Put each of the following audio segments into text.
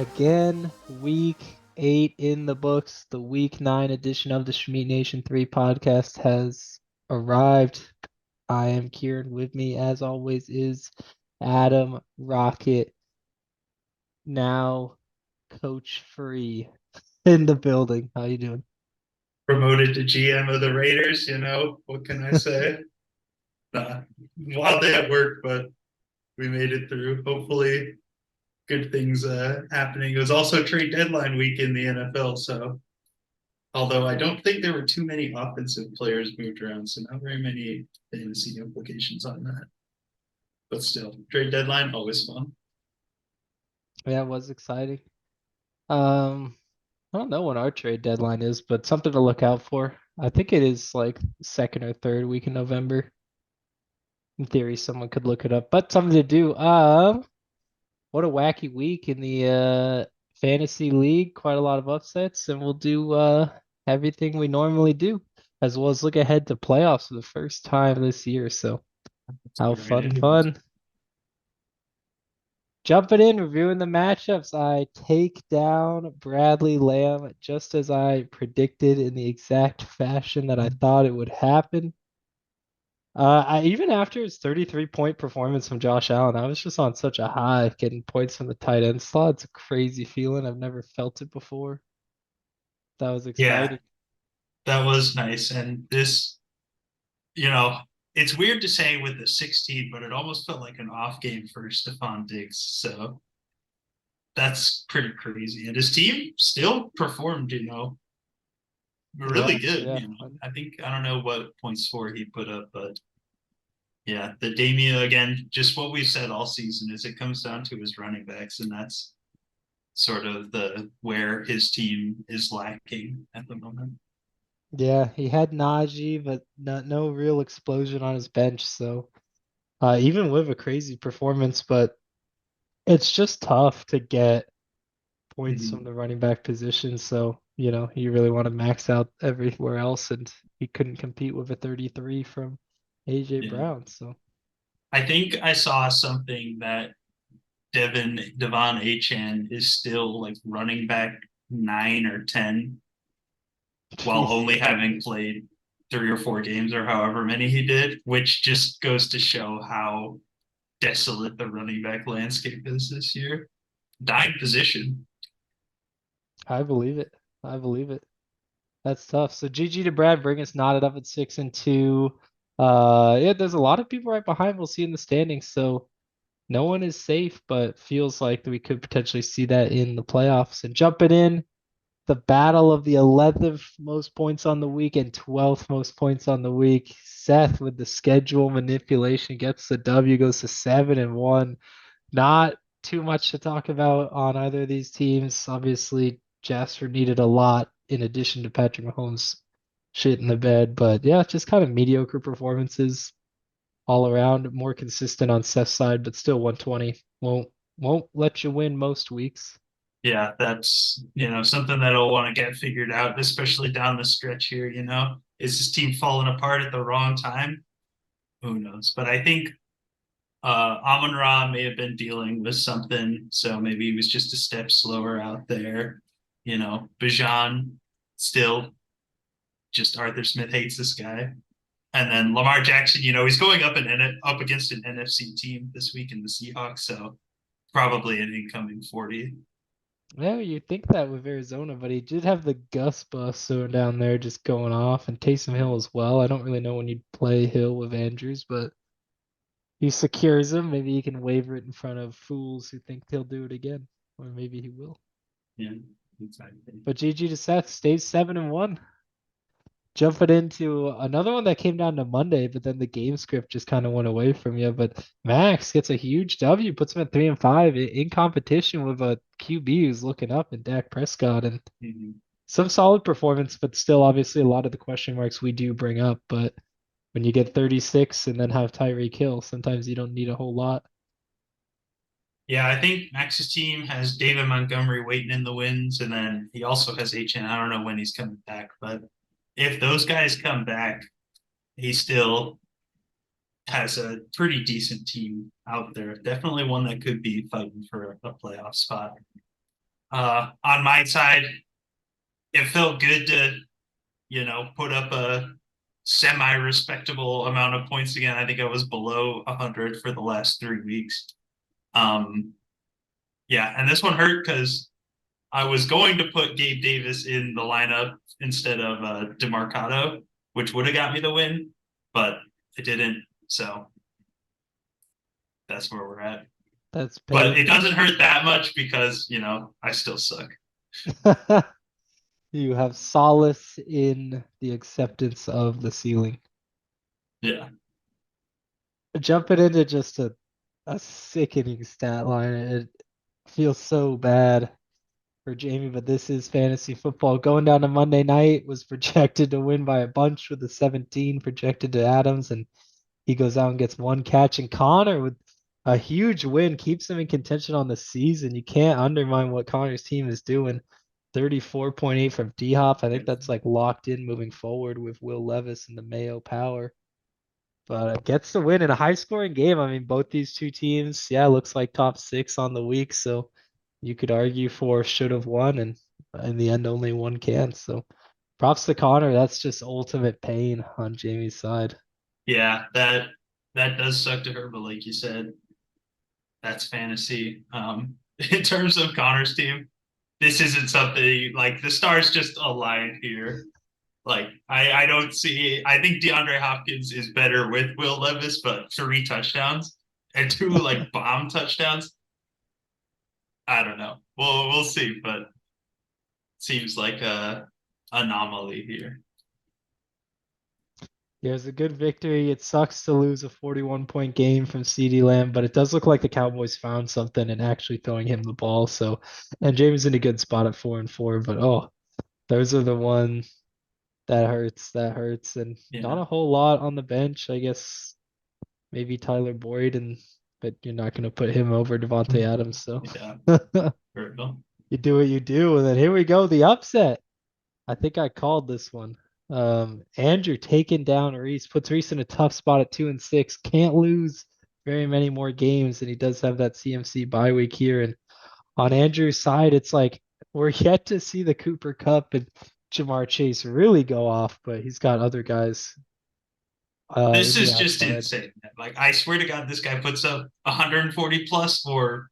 Again, week 8 in the books. The week 9 edition of the Schmeat Nation 3 podcast has arrived. I am Kieran. With me, as always, is Adam Rocket, now coach free in the building. How you doing? Promoted to GM of the Raiders. What can I say? Uh, Wild day at work, but we made it through. Hopefully, good things happening. It was also trade deadline week in the NFL, so although I don't think there were too many offensive players moved around, so not very many fantasy implications on that. But still, trade deadline always fun. Yeah, it was exciting. Um, I don't know when our trade deadline is, but something to look out for. I think it is like second or third week in November. In theory, someone could look it up, but something to do. What a wacky week in the fantasy league. Quite a lot of upsets, and we'll do everything we normally do, as well as look ahead to playoffs for the first time this year. So Let's how get right fun, into it. fun. Jumping in, reviewing the matchups. I take down Bradley Lamb just as I predicted in the exact fashion that I thought it would happen. Even after his 33-point performance from Josh Allen, I was just on such a high getting points from the tight end slot. It's a crazy feeling. I've never felt it before. That was Yeah, exciting. that was nice. And this, you know, it's weird to say with the 16, but it almost felt like an off game for Stephon Diggs. So that's pretty crazy. And his team still performed, really Yeah, good. yeah. I think I don't know what points for he put up, but yeah, the Damia again, just what we've said all season is it comes down to his running backs, and that's sort of the where his team is lacking at the moment. Yeah, he had Najee, but no real explosion on his bench. So even with a crazy performance, but it's just tough to get points from Mm-hmm. the running back position. So, you really want to max out everywhere else, and he couldn't compete with a 33 from AJ Yeah, Brown. So, I think I saw something that Devon Achan is still like running back 9 or 10 while jeez. only having played 3 or 4 games or however many he did, which just goes to show how desolate the running back landscape is this year. Dying position. I believe it. I believe it. That's tough. So GG to Brad, bring us knotted up at 6-2. Yeah, there's a lot of people right behind. We'll see in the standings. So no one is safe, but feels like we could potentially see that in the playoffs. And jumping in, the battle of the 11th most points on the week and 12th most points on the week. Seth with the schedule manipulation gets the W, goes to 7-1. Not too much to talk about on either of these teams. Obviously, Jasper needed a lot in addition to Patrick Mahomes shit in the bed, but yeah, just kind of mediocre performances all around. More consistent on Seth's side, but still 120. Won't let you win most weeks. Yeah, that's something that I'll want to get figured out, especially down the stretch here. Is this team falling apart at the wrong time? Who knows? But I think Amon Ra may have been dealing with something, so maybe he was just a step slower out there. Bijan still just Arthur Smith hates this guy. And then Lamar Jackson, he's going up against an NFC team this week in the Seahawks, so probably an incoming 40. Yeah, you think that with Arizona, but he did have the Gus bus so down there just going off, and Taysom Hill as well. I don't really know when you'd play Hill with Andrews, but he secures him. Maybe he can waiver it in front of fools who think he'll do it again, or maybe he will. Yeah, exactly. But GG to Seth stays 7-1. Jumping into another one that came down to Monday, but then the game script just kind of went away from you. But Max gets a huge W, puts him at 3-5 in competition with a QB who's looking up in Dak Prescott, and Mm-hmm. some solid performance, but still obviously a lot of the question marks we do bring up. But when you get 36 and then have Tyreek Hill, sometimes you don't need a whole lot. Yeah, I think Max's team has David Montgomery waiting in the wins, and then he also has HN. I don't know when he's coming back, but if those guys come back, he still has a pretty decent team out there. Definitely one that could be fighting for a playoff spot. On my side, it felt good to, put up a semi respectable amount of points again. I think I was below 100 for the last 3 weeks. Um, yeah, and this one hurt because I was going to put Gabe Davis in the lineup instead of DeMarcado, which would have got me the win, but it didn't. So that's where we're at. That's But it painful. doesn't hurt that much because, I still suck. You have solace in the acceptance of the ceiling. Yeah. Jumping into just a sickening stat line. It feels so bad for Jamie, but this is fantasy football. Going down to Monday night was projected to win by a bunch with the 17 projected to Adams, and he goes out and gets one catch. And Connor with a huge win keeps him in contention on the season. You can't undermine what Connor's team is doing. 34.8 from D Hop. I think that's like locked in moving forward with Will Levis and the Mayo power. But gets the win in a high scoring game. I mean, both these two teams, yeah, looks like top six on the week. So you could argue for should have won, and in the end, only one can. So props to Connor. That's just ultimate pain on Jamie's side. Yeah, that does suck to her, but like you said, that's fantasy. In terms of Connor's team, this isn't something like the stars just aligned here. Like I don't see. I think DeAndre Hopkins is better with Will Levis, but 3 touchdowns and two like bomb touchdowns. I don't know. We'll see, but seems like a anomaly here. Yeah, it was a good victory. It sucks to lose a 41-point game from CeeDee Lamb, but it does look like the Cowboys found something and actually throwing him the ball. So, and James in a good spot at 4-4. But oh, those are the one that hurts. That hurts, and not Yeah, a whole lot on the bench. I guess maybe Tyler Boyd, and but you're not going to put him over Devontae Adams. So yeah, brutal. you do what you do, and then here we go, the upset. I think I called this one. Andrew taking down Reese puts Reese in a tough spot at 2-6. Can't lose very many more games, and he does have that CMC bye week here. And on Andrew's side, it's like we're yet to see the Cooper Cup and Jamar Chase really go off, but he's got other guys This in the is just outside. insane. Like I swear to God, this guy puts up 140 plus or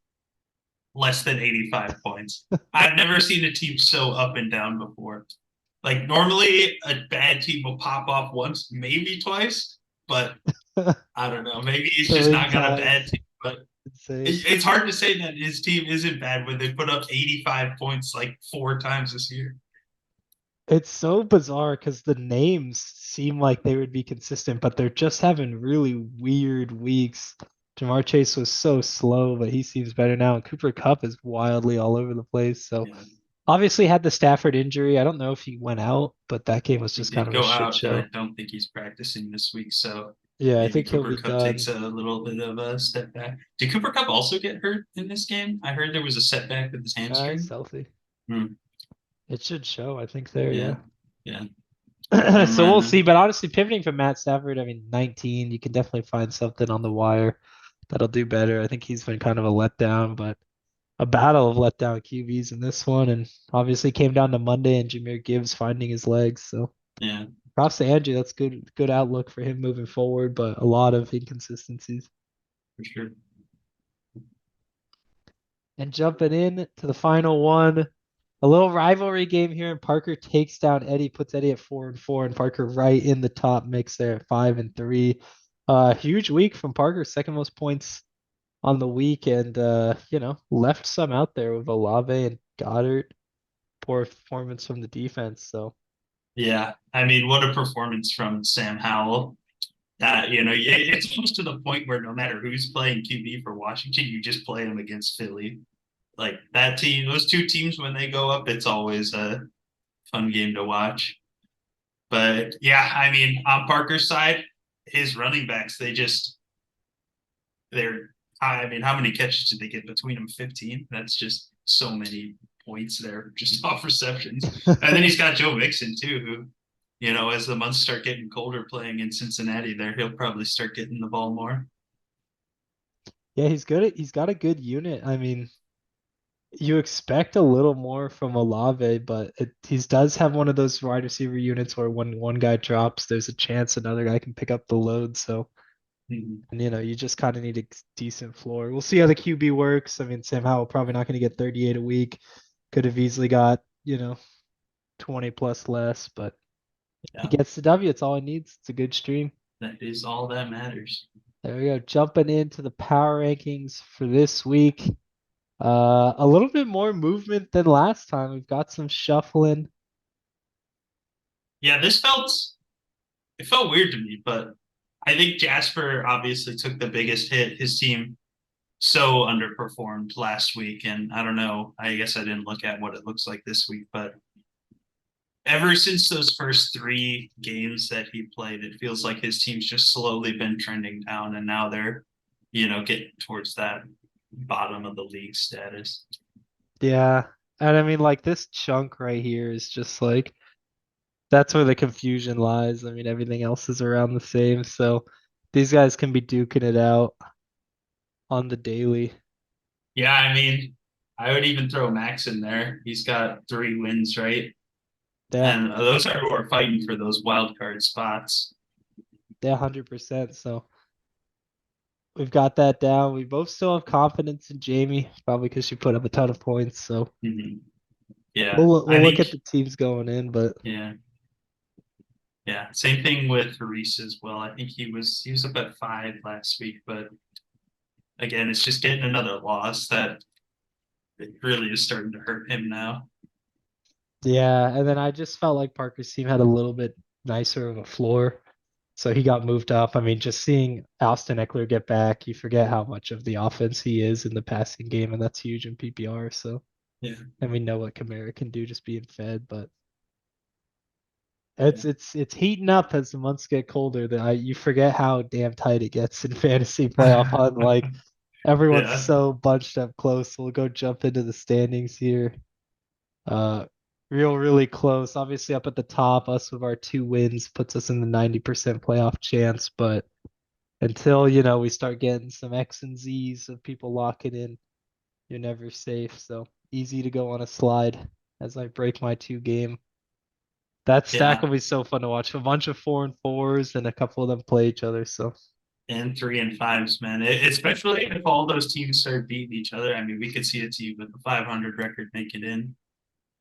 less than 85 points. I've never seen a team so up and down before. Like normally a bad team will pop off once, maybe twice, but I don't know. Maybe he's just Three not got a bad times. team. But Insane. it's hard to say that his team isn't bad when they put up 85 points like 4 times this year. It's so bizarre because the names seem like they would be consistent, but they're just having really weird weeks. Jamar Chase was so slow, but he seems better now. And Cooper Cup is wildly all over the place. So Yeah, obviously had the Stafford injury. I don't know if he went out, but that game was he just kind did of a go shit out, but I show. don't think he's practicing this week. So Yeah, I maybe think he'll Cooper be Cup takes done. a little bit of a step back. Did Cooper Cup also get hurt in this game? I heard there was a setback with his He's hamstring. healthy. Hmm. It should show, I think there, Yeah, yeah. yeah. Never So mind we'll see. then. But honestly, pivoting from Matt Stafford, I mean, 19, you can definitely find something on the wire that'll do better. I think he's been kind of a letdown, but a battle of letdown QBs in this one. And obviously came down to Monday and Jameer Gibbs finding his legs. So Yeah, props to Andrew. That's good outlook for him moving forward, but a lot of inconsistencies. for sure. And jumping in to the final one, a little rivalry game here, and Parker takes down Eddie, puts Eddie at 4-4, and Parker right in the top mix there at 5-3. Huge week from Parker, second most points on the week, and left some out there with Olave and Goddard. Poor performance from the defense. So Yeah, I mean, what a performance from Sam Howell. That it's almost to the point where no matter who's playing QB for Washington, you just play them against Philly. Like that team, those two teams when they go up, it's always a fun game to watch. But yeah, I mean, on Parker's side, his running backs, they're I mean, how many catches did they get between them? 15. That's just so many points there, just off receptions. And then he's got Joe Mixon too, who, as the months start getting colder playing in Cincinnati, there he'll probably start getting the ball more. yeah, he's got a good unit. I mean, You expect a little more from Olave, but he does have one of those wide receiver units where when one guy drops, there's a chance another guy can pick up the load. So, Mhm. and you just kind of need a decent floor. We'll see how the QB works. I mean, Sam Howell probably not going to get 38 a week. Could have easily got, 20 plus less, but he Yeah, gets the W. It's all he needs. It's a good stream. that is all that matters. There we go. Jumping into the power rankings for this week. A little bit more movement than last time. We've got some shuffling. Yeah, it felt weird to me, but I think Jasper obviously took the biggest hit. His team so underperformed last week, and I don't know. I guess I didn't look at what it looks like this week, but ever since those first three games that he played, it feels like his team's just slowly been trending down, and now they're, getting towards that bottom of the league status. Yeah. And I mean, like this chunk right here is just like that's where the confusion lies. I mean, everything else is around the same. So these guys can be duking it out on the daily. Yeah, I mean, I would even throw Max in there. He's got 3 wins, right? Yeah. And those are who are fighting for those wild card spots. Yeah, 100%. So we've got that down. We both still have confidence in Jamie, probably because she put up a ton of points. So Mm-hmm. Yeah, we'll I look think. at the teams going in, but Yeah, yeah. Same thing with Reese as well. I think he was up at 5 last week, but again, it's just getting another loss that it really is starting to hurt him now. yeah. And then I just felt like Parker's team had a little bit nicer of a floor. So he got moved up. I mean, just seeing Austin Eckler get back, you forget how much of the offense he is in the passing game, and that's huge in PPR. So, Yeah, and we know what Kamara can do just being fed, but yeah, it's heating up as the months get colder. That you forget how damn tight it gets in fantasy playoff hunt. Like everyone's yeah. so bunched up close. We'll go jump into the standings here. Uh, really close. Obviously, up at the top, us with our 2 wins puts us in the 90% playoff chance, but until we start getting some X and Z's of people locking in, you're never safe. So easy to go on a slide as I break my 2 game. That stack Yeah, will be so fun to watch. A bunch of 4 and 4s and a couple of them play each other. So and 3 and 5s, man. Especially if all those teams start beating each other. I mean, we could see a team with a 500 record make it in,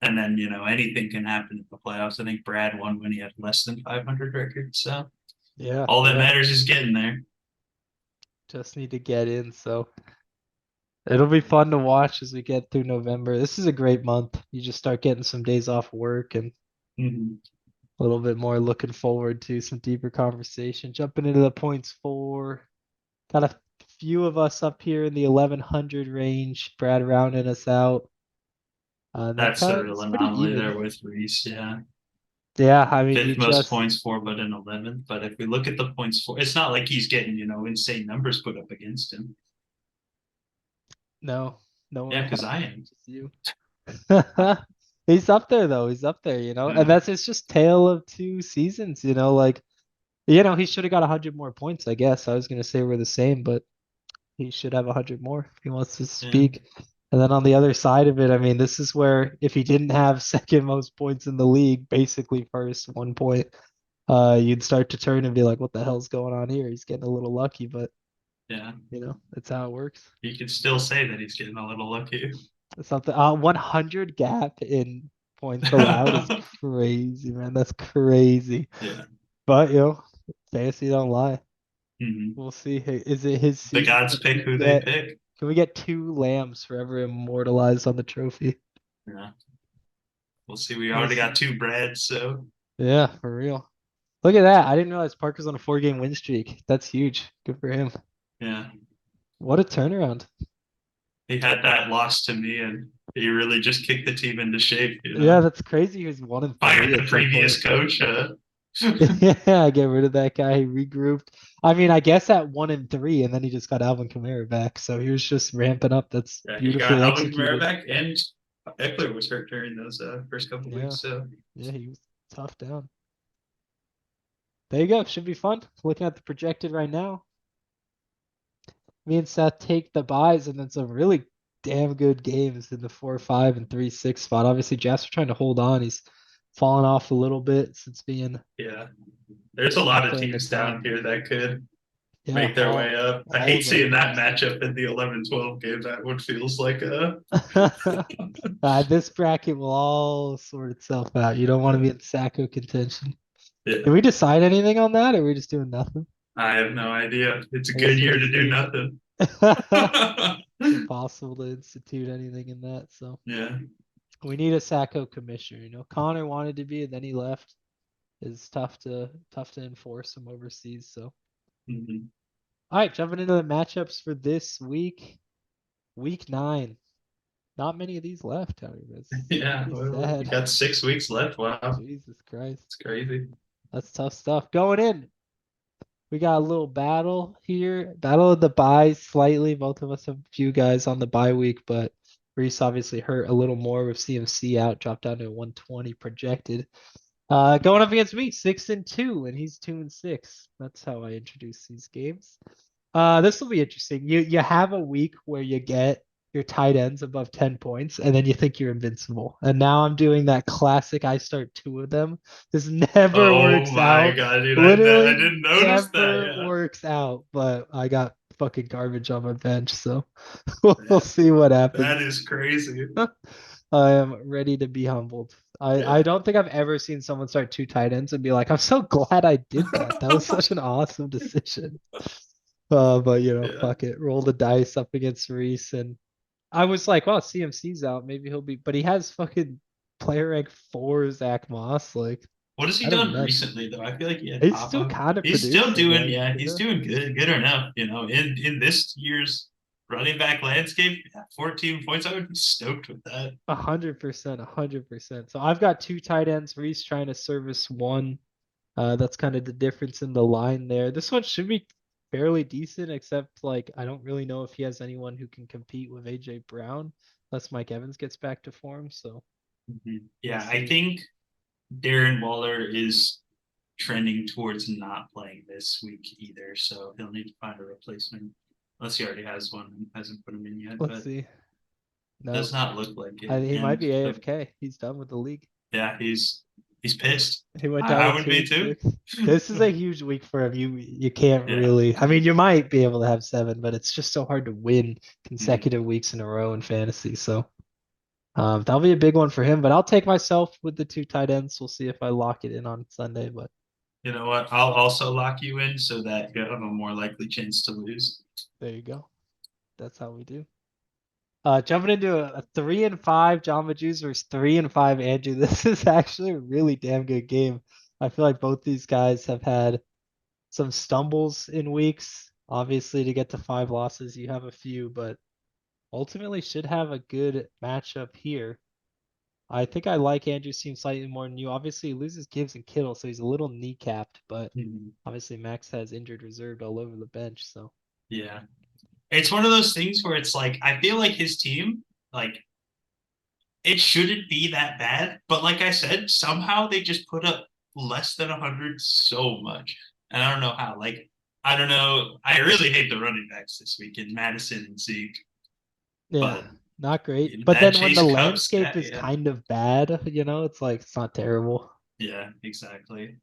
and then anything can happen in the playoffs. I think Brad won when he had less than 500 record. So yeah, all that yeah, matters is getting there. just need to get in. So it'll be fun to watch as we get through November. This is a great month. You just start getting some days off work and Mm-hmm. a little bit more looking forward to some deeper conversation. Jumping into the points for got a few of us up here in the 1100 range. Brad rounding us out. And then That's kind the of real it's pretty anomaly even. there with Reese. Yeah. Yeah, I mean, you Fifth most just points for, but in 11th. But if we look at the points for, it's not like he's getting, insane numbers put up against him. no, no one Yeah, because has, I am. just you. He's up there though. He's up there, and Yeah. that's it's just tale of 2 seasons, like he should have got 100 more points, I guess. I was gonna say we're the same, but he should have 100 more if he wants to Yeah. speak. And then on the other side of it, I mean, this is where if he didn't have second most points in the league, basically first 1 point, you'd start to turn and be like, what the hell's going on here? He's getting a little lucky, but Yeah. that's how it works. You could still say that he's getting a little lucky. Something 100 gap in points allowed is crazy, man. That's crazy. Yeah. But fantasy don't lie. Mm-hmm. We'll see. Hey, is it his The season? gods pick who they pick. Can we get 2 lambs forever immortalized on the trophy? Yeah. We'll see. We We'll already see. got 2 Brads, so Yeah, for real. Look at that. I didn't realize Parker's on a 4 game win streak. That's huge. Good for him. yeah. What a turnaround. He had that loss to me and he really just kicked the team into shape. Yeah, that's crazy. He was 1 and 3 Fired the at some point. previous coach. Yeah, get rid of that guy. He regrouped. I mean, I guess at 1 and 3, and then he just got Alvin Kamara back. So he was just ramping up. That's Yeah, he got beautifully Alvin Kamara executed. back, and Eckler was hurt during those first couple Yeah, weeks. So yeah, he was tough down. There you go. Should be fun. Looking at the projected right now. Me and Seth take the buys, and then some really damn good games in the 4-5 and 3-6 spot. Obviously, Jasper trying to hold on. He's fallen off a little bit since being Yeah, there's a lot up of there in the teams down top. but here that could Yeah, make their way up. I all hate of them. seeing that matchup in the 11-12 game. That one feels like a This bracket will all sort itself out. You don't want to be in Sacco contention. yeah. Did we decide anything on that, or are we just doing nothing? I have no idea. It's a I good guess we'll year to do see. nothing. It's impossible to institute anything in that. So Yeah. we need a Sacco commissioner. Connor wanted to be, and then he left. It's tough to enforce him overseas. So Mhm. all right, jumping into the matchups for this week, week 9. Not many of these left, Tony. That's Yeah. pretty Well, we sad. got 6 weeks left. Wow. Jesus Christ. It's crazy. That's tough stuff. Going in, we got a little battle here. Battle of the buys slightly. Both of us have a few guys on the bye week, but Reese obviously hurt a little more with CMC out, dropped down to 120 projected. Going up against me, 6-2, and he's 2-6. That's how I introduce these games. This will be interesting. You have a week where you get your tight ends above 10 points, and then you think you're invincible. And now I'm doing that classic. I start two of them. This never Oh works my out. God, dude. I Literally didn't notice that. never Yeah. works out. But I got fucking garbage on my bench, so we'll That, see what that happens. is crazy. I am ready to be humbled. I Yeah. don't think I've ever seen someone start two tight ends and be like, I'm so glad I did that. That was such an awesome decision. But Yeah. fuck it. Roll the dice up against Reese, and I was like, well, CMC's out. Maybe he'll be, but he has fucking player rank 4 Zach Moss. Like, What has he I'd have done never. recently though? I feel like he had He's pop still up. kind of He's still producing. doing, Like, yeah, he's yeah, doing good enough. In this year's running back landscape, yeah, 14 points. I would be stoked with that. 100%, 100%. So I've got two tight ends. Reese trying to service one. That's kind of the difference in the line there. This one should be fairly decent, except like I don't really know if he has anyone who can compete with AJ Brown, unless Mike Evans gets back to form. So Mhm. we'll Yeah, I see. think Darren Waller is trending towards not playing this week either, so he'll need to find a replacement. Unless he already has one and hasn't put him in yet, Let's but see. does No, not look like it. he might And be AFK. He's done with the league. yeah, he's pissed. He went down I to would two be and too. six. This is a huge week for him. You can't Yeah. really. I mean, you might be able to have 7, but it's just so hard to win Mhm. consecutive weeks in a row in fantasy. So that'll be a big one for him. But I'll take myself with the two tight ends. We'll see if I lock it in on Sunday. But You know what? I'll also lock you in so that you have a more likely chance to lose. there you go. That's how we do. Jumping into a 3-5 Jamba Juice versus 3-5 Andrew. This is actually a really damn good game. I feel like both these guys have had some stumbles in weeks. Obviously, to get to 5 losses, you have a few, but ultimately should have a good matchup here. I think I like Andrew's team slightly more than you. Obviously, he loses Gibbs and Kittle, so he's a little kneecapped, but Mhm. obviously Max has injured reserved all over the bench, so Yeah. It's one of those things where it's like I feel like his team, like it shouldn't be that bad, but like I said, somehow they just put up less than 100 so much. And I don't know how. Like I don't know. I really hate the running backs this week in Madison and Zeke, yeah, but not great. you know, But that then when the Chase Cup landscape stat, is yeah. kind of bad, it's like it's not terrible. Yeah, exactly.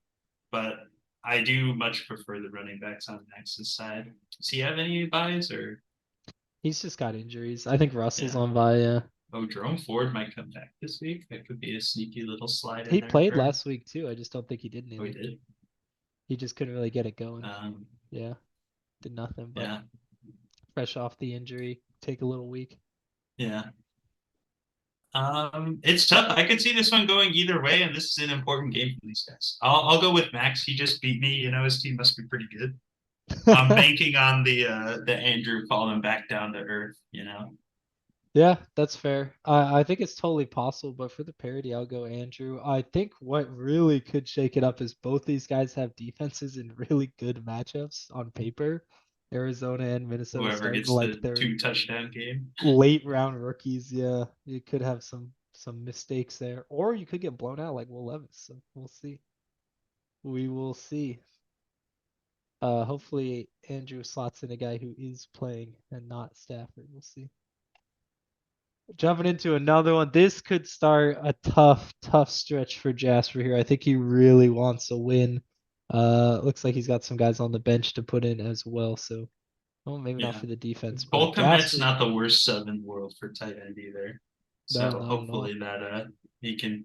But I do much prefer the running backs on Max's side. Does he have any buys or He's just got injuries. I think Russell's yeah? on by, yeah. Oh, Jerome Ford might come back this week. That could be a sneaky little slide in He there played for him. last week too. I just don't think he did Oh, he anything. did. He just couldn't really get it going. Um, Yeah, did nothing, but yeah, fresh off the injury, take a little week. yeah. It's tough. I could see this one going either way, and this is an important game for these guys. I'll go with Max. He just beat me. You know, his team must be pretty good. I'm banking on the Andrew falling back down to earth. You know. Yeah, that's fair. I think it's totally possible, but for the parity, I'll go Andrew. I think what really could shake it up is both these guys have defenses in really good matchups on paper. Arizona and Minnesota Whoever starting gets like the their 2 touchdown game. late round rookies. Yeah, you could have some mistakes there, or you could get blown out like Will Levis. So we'll see. We will see. Hopefully Andrew slots in a guy who is playing and not Stafford. We'll see. Jumping into another one. This could start a tough stretch for Jasper here. I think he really wants a win. Looks like he's got some guys on the bench to put in as well. So, well, maybe not Yeah. for the defense, but Cole Kmet's Jasper, not the worst sub in the world for tight end either. no, So not at all. hopefully that he can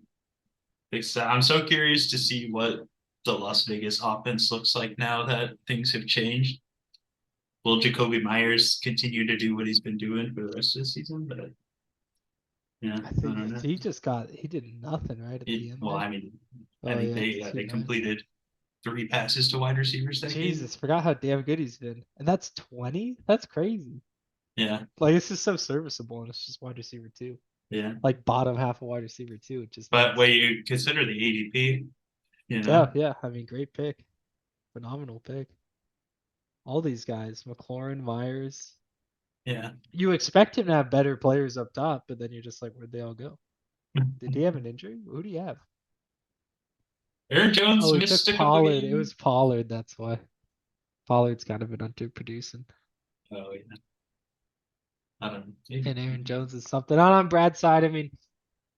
fix that. I'm so curious to see what the Las Vegas offense looks like now that things have changed. Will Jacoby Myers continue to do what he's been doing for the rest of the season? But yeah, I I think don't know. he did nothing right at the end Well, there. I mean, I Oh think yeah, they 2-9. completed 3 passes to wide receivers that game. Jesus, forgot how damn good he's been. And that's 20? That's crazy. Yeah, Like it's just so serviceable and it's just wide receiver two. yeah. Like bottom half of wide receiver two, which is But nuts. when you consider the ADP, you Yeah, know, yeah. I mean, great pick. Phenomenal pick. All these guys, McLaurin, Myers. yeah. You expect him to have better players up top, but then you're just like, where'd they all go? Did he have an injury? Who do you have? Aaron Oh, Jones he missed took a couple Pollard. It games. was Pollard, that's why. Pollard's kind of been underproducing. Oh yeah, I don't And know. Aaron Jones is something. On Brad's side, I mean,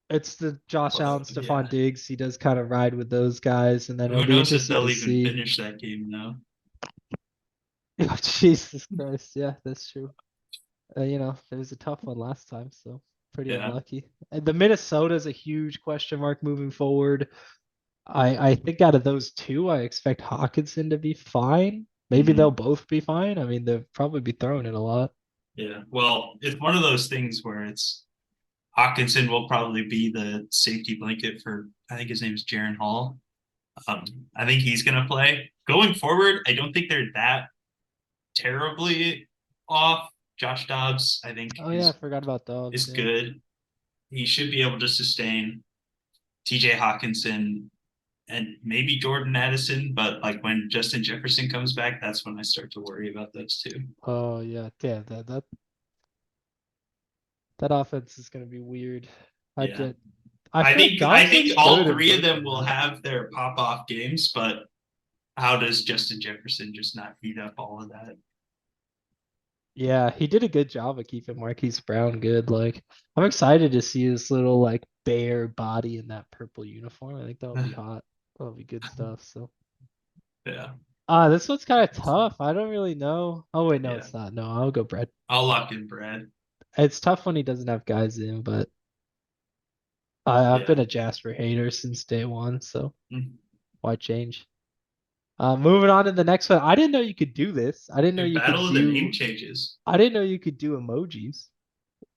it's the Josh Allen, Stephon Yeah. Diggs. He does kind of ride with those guys, and then it'll Who be knows if interesting to they'll even see. finish that game now? Oh, Jesus Christ. Yeah, that's true. It was a tough one last time, so pretty Yeah. unlucky. And the Minnesota's a huge question mark moving forward. I think out of those two, I expect Hawkinson to be fine. Maybe they'll Hmm. both be fine. I mean, they'll probably be throwing it a lot. Yeah. Well, it's one of those things where it's Hawkinson will probably be the safety blanket for, I think his name is Jaron Hall. Um, I think he's going to play. Going forward, I don't think they're that terribly off. Josh Dobbs, I think, Oh yeah, I forgot about Dobbs. is Yeah. good. He should be able to sustain TJ Hawkinson and maybe Jordan Addison, but like when Justin Jefferson comes back, that's when I start to worry about those two. Oh yeah, damn that offense is gonna be weird. I Yeah. did. I I feel like think I Dobbs think looks all good in three of them person, will man. have their pop off games, but how does Justin Jefferson just not eat up all of that? Yeah, he did a good job of keeping Marquise Brown good. Like, I'm excited to see his little like bare body in that purple uniform. I think that'll be hot. That'll be good stuff. So, Yeah, this one's kind of tough. I don't really know. Oh wait, no, yeah. it's not. No, I'll go Brett. I'll lock in Brad. It's tough when he doesn't have guys in, but I've been Yeah. a Jasper hater since day one, so Mm. why change? Moving on to the next one. I didn't know you could do this. The battle of the name changes. I didn't know you could do emojis.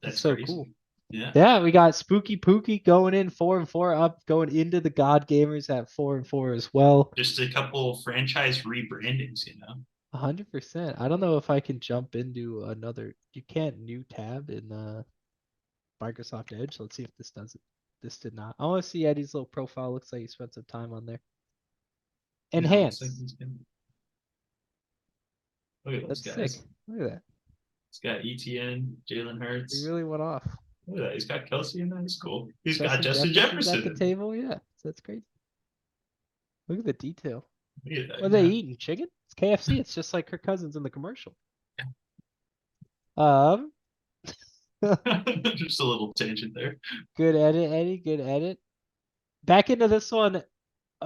That's That's so cool. crazy. Yeah. Yeah, we got Spooky Pookie going in 4-4 up, going into the God Gamers at 4-4 as well. Just a couple franchise rebrandings, 100%. I don't know if I can jump into another. You can't new tab in Microsoft Edge. Let's see if this does it. This did not. I want to see Eddie's little profile. Looks like he spent some time on there. Yeah, looks like Enhance. he's gonna look at those That's sick. guys. Look at that. He's got ETN, Jalen He Hurts. really went off. Look at that. He's got Kelsey in that. He's cool. He's got Justin Justin Jefferson's at Jefferson the in there. table. Yeah, that's crazy. Look at the detail. Look at What that. are they Yeah. eating? Chicken? It's KFC. It's just like Kirk Cousins in the commercial. Um, Just a little tangent there. good edit, Eddie. Good edit. Back into this one.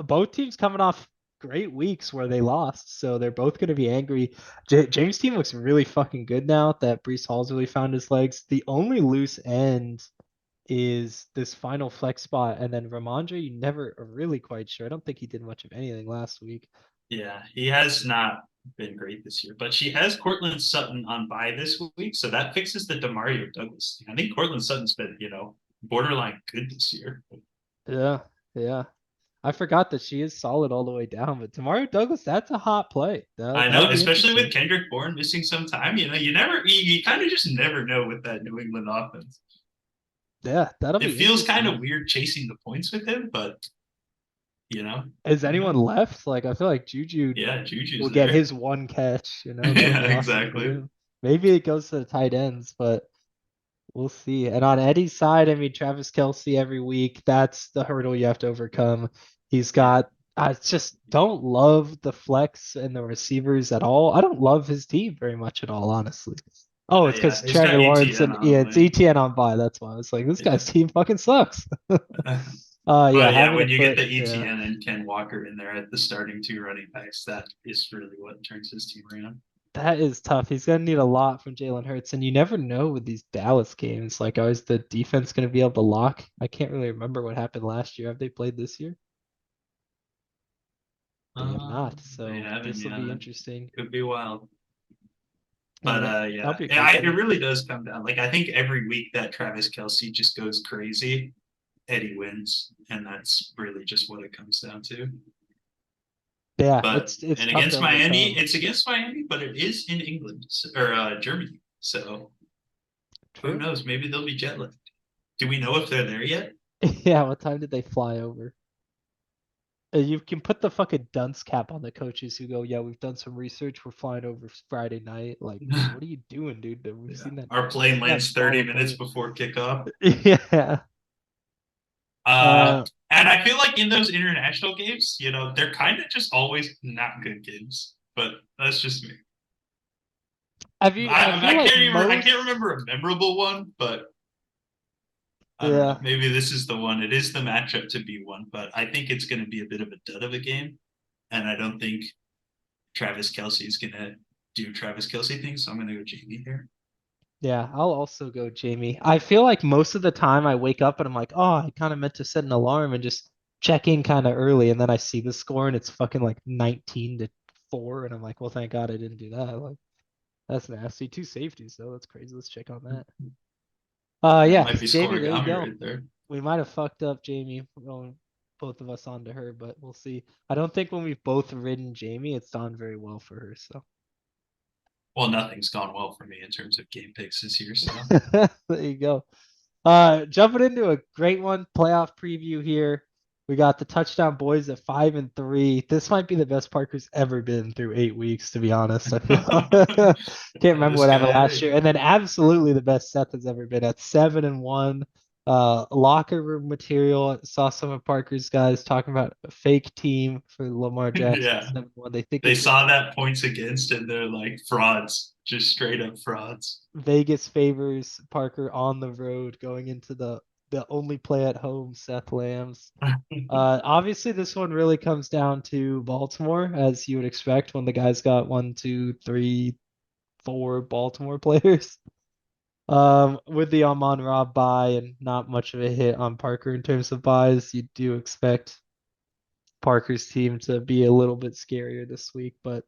Both teams coming off great weeks where they lost, so they're both going to be angry. James' team looks really fucking good now that Brees Hall's really found his legs. The only loose end is this final flex spot, and then Ramondre, you never are really quite sure. I don't think he did much of anything last week. Yeah, he has not been great this year, but she has Cortland Sutton on bye this week, so that fixes the Demario Douglas thing. I think Cortland Sutton's been, borderline good this year. Yeah, yeah. I forgot that she is solid all the way down, but Tamario Douglas, that's a hot play. I That'll know, be especially with interesting. Kendrick Bourne missing some time. You kind of just never know with that New England offense. Yeah, that'll It be feels kind of interesting. weird chasing the points with him, but Is who anyone knows? left? Like, I feel like Juju Yeah, Juju's will get there. his one catch. That'll Yeah, be awesome for exactly. him. Maybe it goes to the tight ends, but we'll see. And on Eddie's side, I mean, Travis Kelsey every week, that's the hurdle you have to overcome. He's Yeah. got, I just don't love the flex and the receivers at all. I don't love his team very much at all, honestly. Oh, it's Yeah, because he's got Trevor Lawrence ETN and on yeah, the it's wing. ETN on bye. That's why I was like, this Yeah. guy's team fucking sucks. Yeah, But yeah, having to when you get put the yeah, ETN and Ken Walker in there at the starting two running backs, that is really what turns his team around. that is tough. He's gonna need a lot from Jalen Hurts, and you never know with these Dallas games. Like, is the defense gonna be able to lock? I can't really remember what happened last year. Have they played this year? They have not. They So haven't, this will yeah. be That interesting. could be wild. Yeah, But that'll yeah, be a great it game. really does come down. Like I think every week that Travis Kelsey just goes crazy, Eddie wins, and that's really just what it comes down to. Yeah, But it's and tough to against Miami, overcome. it's against Miami, but it is in England or Germany. So who True. knows? Maybe they'll be jet lagged. Do we know if they're there yet? Yeah, what time did they fly over? You can put the fucking dunce cap on the coaches who go, yeah, we've done some research. We're flying over Friday night. Like, what are you doing, dude? We've Yeah, seen that. our We've plane seen that lands fall 30 minutes apart. before kickoff. Yeah. Uh, Uh, and I feel like in those international games, they're kind of just always not good games. But that's just me. I feel like I can't most. remember a memorable one, but I don't know. Yeah. Maybe this is the one. It is the matchup to be one, but I think it's going to be a bit of a dud of a game, and I don't think Travis Kelsey is going to do Travis Kelsey things. So I'm going to go Jamie here. Yeah, I'll also go Jamie. I feel like most of the time I wake up and I'm like, oh, I kind of meant to set an alarm and just check in kind of early, and then I see the score and it's fucking like 19-4, and I'm like, well, thank God I didn't do that. Like, that's nasty. Two safeties though. That's crazy. Let's check on that. That Yeah, might be Jamie, there you scoregami go. right there. We might have fucked up Jamie going both of us onto her, but we'll see. I don't think when we've both ridden Jamie, it's done very well for her. So Well, nothing's gone well for me in terms of game picks this year. So there you go. Jumping into a great one, playoff preview here. We got the touchdown boys at 5-3. This might be the best Parker's ever been through 8 weeks, to be honest. I feel can't remember this what happened guy, last year. And then absolutely the best Seth has ever been at 7-1. Locker room material. Saw some of Parker's guys talking about a fake team for Lamar Jackson yeah, 7-1. They think they it's gonna saw that points against, and they're like frauds, just straight up frauds. Vegas favors Parker on the road going into the only play at home, Seth Lambs. Obviously, this one really comes down to Baltimore, as you would expect when the guys got one, two, three, four Baltimore players. With the Amon Ra bye and not much of a hit on Parker in terms of buys, you do expect Parker's team to be a little bit scarier this week, but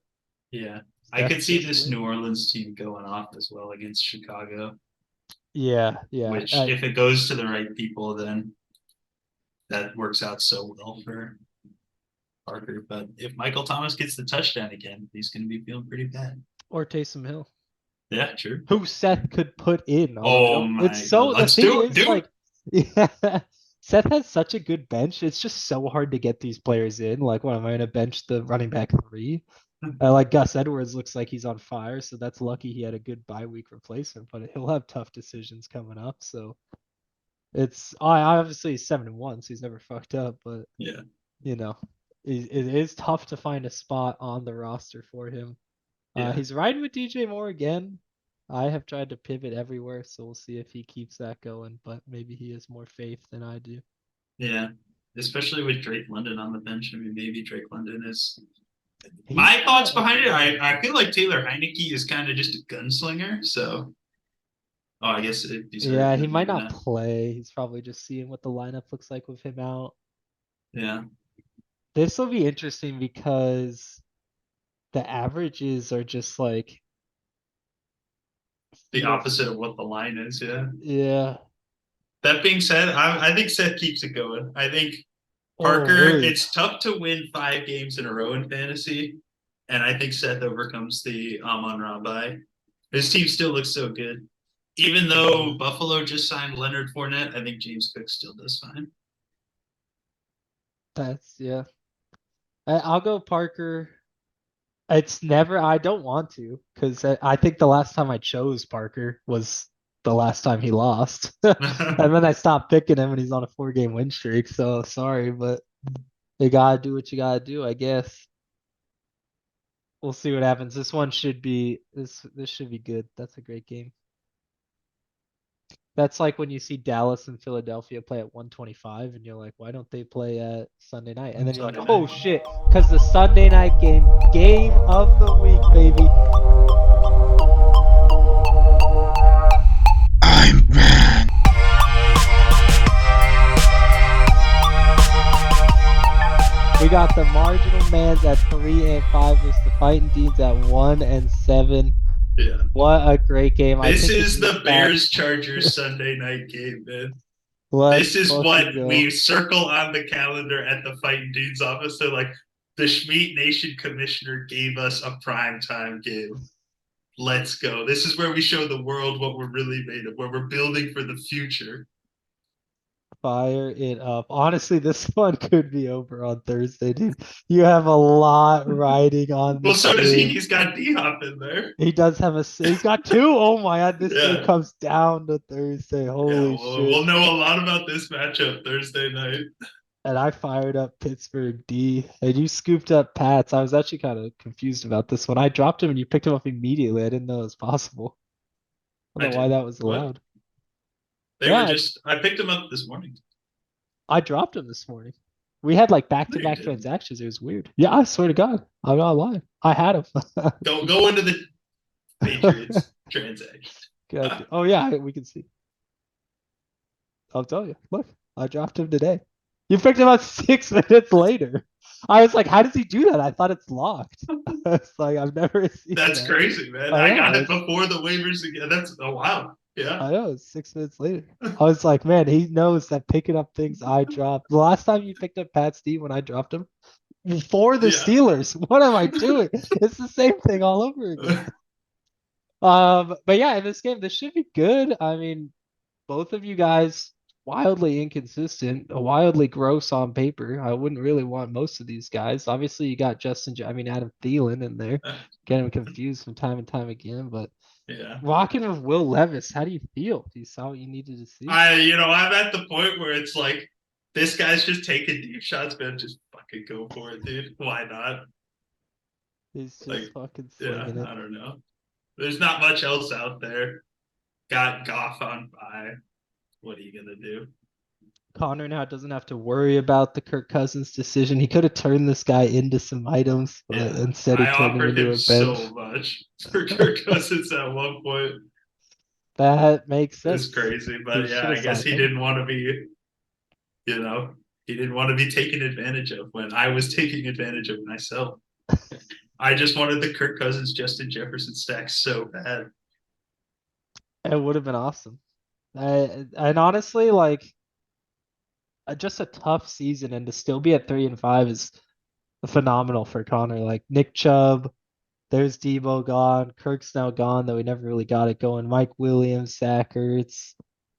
Yeah, I Seth could see gets the this win. New Orleans team going off as well against Chicago. Yeah, yeah. Which, if it goes to the right people, then that works out so well for Parker. But if Michael Thomas gets the touchdown again, he's going to be feeling pretty bad. Or Taysom Hill, Yeah, true. who Seth could put in on a Oh joke. It's my god, so the let's thing do it, is do it. like yeah, Seth has such a good bench. It's just so hard to get these players in. Like, what am I gonna bench the running back three? Like Gus Edwards looks like he's on fire, so that's lucky he had a good bye week replacement, but he'll have tough decisions coming up. So it's I obviously he's 7-1, so he's never fucked up, but Yeah, you know, it is tough to find a spot on the roster for him. yeah, He's riding with DJ Moore again. I have tried to pivot everywhere, so we'll see if he keeps that going, but maybe he has more faith than I do. yeah. Especially with Drake London on the bench. I mean, maybe Drake London is. He's My kind thoughts of behind it, underrated. I feel like Taylor Heineke is kind of just a gunslinger. So, oh, I guess he's hurt, Yeah, he then might maybe not not. play. He's probably just seeing what the lineup looks like with him out. Yeah, This will be interesting because the averages are just like the feels opposite of what the line is. Yeah. yeah. That being said, I think Seth keeps it going. I think Oh, Parker, really? it's tough to win 5 games in a row in fantasy, and I think Seth overcomes the Amon Ra. His team still looks so good. Even though Mm, Buffalo just signed Leonard Fournette, I think James Cook still does fine. that's yeah. I'll go Parker. It's never, I don't want to, because I think the last time I chose Parker was the last time he lost. And then I stopped picking him and he's on a 4 game win streak. So sorry, but you gotta do what you gotta do, I guess. We'll see what happens. This one should be this should be good. That's a great game. That's like when you see Dallas and Philadelphia play at 125 and you're like, why don't they play at Sunday night? And then you're like, Sunday oh night. shit, because the Sunday night game of the week, baby. I'm mad. We got the marginal mans at 3-5 versus the fighting Deans at 1-7. Yeah. What a great game. I This think in is the recap, Bears Chargers Sunday night game, man. This let's is what fucking go. we circle on the calendar at the Fighting Dudes office. They're like, the Schmeat Nation commissioner gave us a prime time game. Let's go. This is where we show the world what we're really made of, where we're building for the future. Fire it up. Honestly, this one could be over on Thursday, dude. You have a lot riding on Well, this so does he. game. He's got D Hop in there. He does have he's got two. Oh my god, this game Yeah. comes down to Thursday. Yeah. Holy Well, shit. we'll know a lot about this matchup Thursday night. And I fired up Pittsburgh D. And you scooped up Pats. I was actually kind of confused about this one. I dropped him and you picked him up immediately. I didn't know it was possible. I I don't know why did. that was What? allowed. They were Yeah, just, I picked them up this morning. I dropped him this morning. We had like back No, to you back didn't. transactions. It was weird. Yeah, I swear to God. I'm not lying. I had him. Go into the Patriots transaction. God. Oh yeah, we can see. I'll tell you. Look, I dropped him today. You picked him up 6 minutes later. I was like, how does he do that? I thought it's locked. It's like I've never seen That's that. crazy, man. I I know. got it before the waivers again. That's oh wow. Yeah. I know. It's 6 minutes later. I was like, man, he knows that picking up things I dropped. The last time you picked up Pat Steve when I dropped him for the Yeah. Steelers. What am I doing? It's the same thing all over again. But yeah, in this game, this should be good. I mean, both of you guys wildly inconsistent, wildly gross on paper. I wouldn't really want most of these guys. Obviously, you got I mean Adam Thielen in there, getting him confused from time and time again. But Yeah. rocking with Will Levis, how do you feel? Do you saw what you needed to see? I'm at the point where it's like this guy's just taking deep shots, man. Just fucking go for it, dude. Why not? He's Like, just fucking yeah, slinging it. I don't know. There's not much else out there. Got Goff on bye. What are you gonna do? Connor now doesn't have to worry about the Kirk Cousins decision. He could have turned this guy into some items, but Yeah. instead he I turned him offered into him a bench. so much for Kirk Cousins at one point. That makes It's sense. crazy, He but yeah, should I have guess signed he him. didn't want to be, you know, he didn't want to be taken advantage of when I was taking advantage of myself. I just wanted the Kirk Cousins, Justin Jefferson stack so bad. It would have been awesome. And honestly, like just a tough season, and to still be at 3-5 is phenomenal for Connor. Like Nick Chubb, there's Debo gone, Kirk's now gone, though we never really got it going. Mike Williams, Zach Ertz.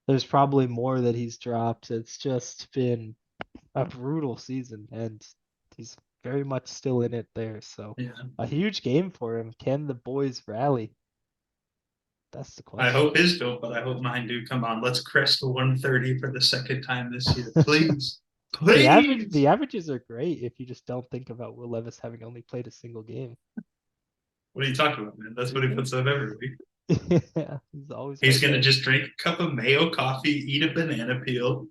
There's probably more that he's dropped. It's just been a brutal season, and he's very much still in it there. So Yeah. a huge game for him. Can the boys rally? That's the I question. hope his don't, but I hope mine do. Come on, let's crest 130 for the second time this year. Please. The Please. averages are great if you just don't think about Will Levis having only played a single game. What are you talking about, man? That's what he puts up every week. Yeah, he's always He's right gonna there. just drink a cup of mayo coffee, eat a banana peel,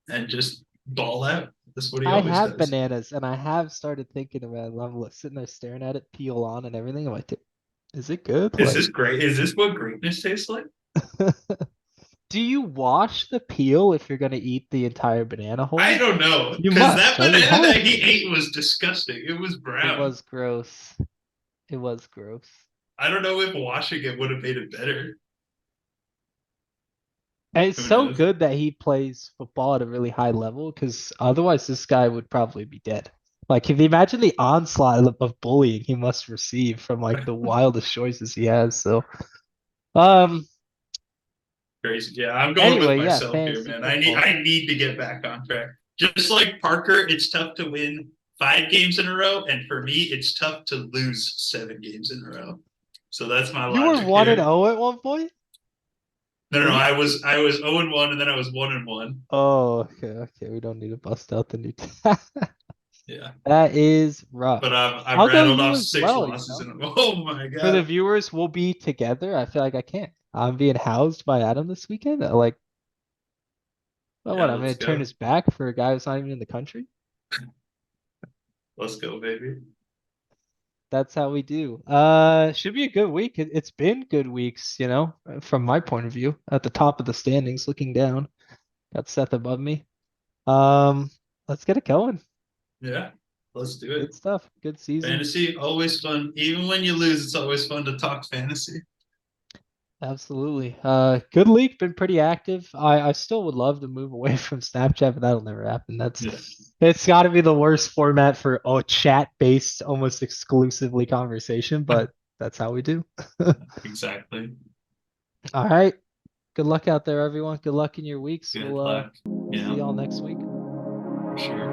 and just ball out. That's what he I always have does. bananas and I have started thinking about it. I'm sitting there staring at it, peel on and everything. I'm like, is it good? Is Like, this great? Is this what greatness tastes like? do you wash the peel if you're gonna eat the entire banana I whole? don't know. You Because must, that right? You banana that have he to. ate was disgusting. It was It brown. was gross. It was gross. I don't know if washing it would have made it better. And it's Who so knows? good that he plays football at a really high level because otherwise this guy would probably be dead. Like if you imagine the onslaught of bullying he must receive from like the wildest choices he has. So um Crazy. Yeah, I'm going with anyway, yeah, myself here, fantasy man. football. I need to get back on track. Just like Parker, it's tough to win 5 games in a row, and for me, it's tough to lose 7 games in a row. So that's my You were logic 1 and here. 0 at one point? No, Were you? I was 0-1, and then I was 1-1. Oh, okay, okay. We don't need to bust out the new Yeah. That is rough. But I've I'll go rattled you off as six well, losses in a oh my For the god. viewers, we'll be together. I feel like I can't. I'm being housed by Adam this weekend. Like, well, Yeah, what? I'm let's gonna turn go. his back for a guy who's not even in the country? Let's go, baby. That's how we do. Should be a good week. It's been good weeks, from my point of view. At the top of the standings, looking down. Got Seth above me. Um, let's get it going. Yeah, let's do it. Good stuff. Good season. Fantasy, always fun. Even when you lose, it's always fun to talk fantasy. Absolutely. Good league, been pretty active. I still would love to move away from Snapchat, but that'll never happen. Yeah, It's got to be the worst format for a chat-based, almost exclusively conversation, but that's how we do. exactly. All right. Good luck out there, everyone. Good luck in your weeks. Good We'll luck. see Yeah, y'all next week. for sure.